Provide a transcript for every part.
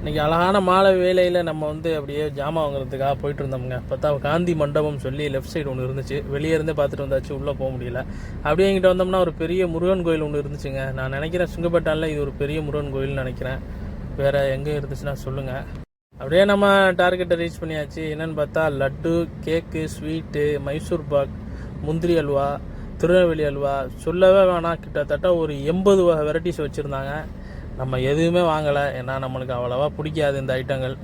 இன்றைக்கி அழகான மாலை வேலையில் நம்ம வந்து அப்படியே ஜாமான் வாங்குறதுக்காக போயிட்டு இருந்தோம்ங்க. பார்த்தா காந்தி மண்டபம் சொல்லி லெஃப்ட் சைடு ஒன்று இருந்துச்சு. வெளியே இருந்தே பார்த்துட்டு வந்தாச்சு, உள்ளே போக முடியல. அப்படியே எங்கிட்ட வந்தோம்னா ஒரு பெரிய முருகன் கோயில் ஒன்று இருந்துச்சுங்க. நான் நினைக்கிறேன் சுங்கப்பட்டானில் இது ஒரு பெரிய முருகன் கோயில்னு நினைக்கிறேன். வேறு எங்கே இருந்துச்சுன்னா சொல்லுங்கள். அப்படியே நம்ம டார்கெட்டை ரீச் பண்ணியாச்சு. என்னென்னு பார்த்தா லட்டு, கேக்கு, ஸ்வீட்டு, மைசூர் பாக், முந்திரி அல்வா, திருநெல்வேலி அல்வா, சொல்லவே வேணாம். கிட்டத்தட்ட ஒரு 80 வகை வெரைட்டிஸ் வச்சுருந்தாங்க. நம்ம எதுவுமே வாங்கலை, ஏன்னா நம்மளுக்கு அவ்வளோவா பிடிக்காது இந்த ஐட்டங்கள்.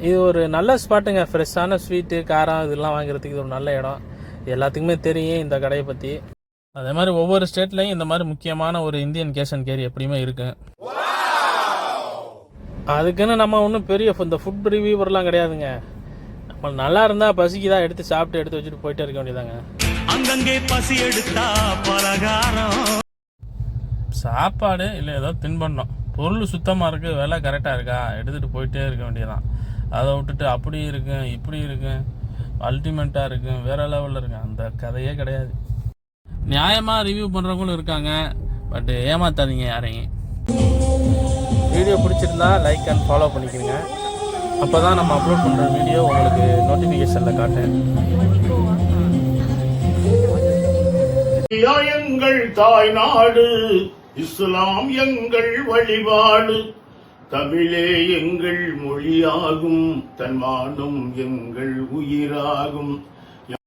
இது ஒரு நல்ல ஸ்பாட்டுங்க. ஃப்ரெஷ்ஷான ஸ்வீட்டு, காரம் இதெல்லாம் வாங்குறதுக்கு இது ஒரு நல்ல இடம். எல்லாத்துக்குமே தெரியும் இந்த கடையை பற்றி. அதே மாதிரி ஒவ்வொரு ஸ்டேட்லேயும் இந்த மாதிரி முக்கியமான ஒரு இந்தியன் கேஷ் அண்ட் கேரி எப்படியுமே இருக்கு. அதுக்குன்னு நம்ம ஒன்றும் பெரிய இந்த ஃபுட் ரிவ்யூவர்லாம் கிடையாதுங்க. நம்ம நல்லா இருந்தால் பசிக்குதான் எடுத்து சாப்பிட்டு எடுத்து வச்சுட்டு போயிட்டே இருக்க வேண்டியதாங்க. அங்கங்கே பசி எடுத்தா பலகாரம், சாப்பாடு இல்லை ஏதோ தின்பண்டம், பொருள் சுத்தமாக இருக்குது, விலை கரெக்டாக இருக்கா, எடுத்துகிட்டு போயிட்டே இருக்க வேண்டியதான். அதை விட்டுட்டு அப்படி இருக்கு இப்படி இருக்கு அல்டிமேட்டாக இருக்கு வேறு லெவலில் இருக்கு, அந்த கதையே கிடையாது. நியாயமாக ரிவ்யூ பண்ணுறவங்களும் இருக்காங்க, பட் ஏமாத்தாதீங்க யாரையும். வீடியோ பிடிச்சிருந்தா லைக் அண்ட் ஃபாலோ பண்ணிக்கிறீங்க. அப்போ தான் நம்ம அப்லோட் பண்ணுற வீடியோ உங்களுக்கு நோட்டிஃபிகேஷனில் காட்டேன். எங்கள் தாய் நாடு, இஸ்லாம் எங்கள் வழிபாடு, தமிழே எங்கள் மொழியாகும், தன்மானம் எங்கள் உயிராகும்.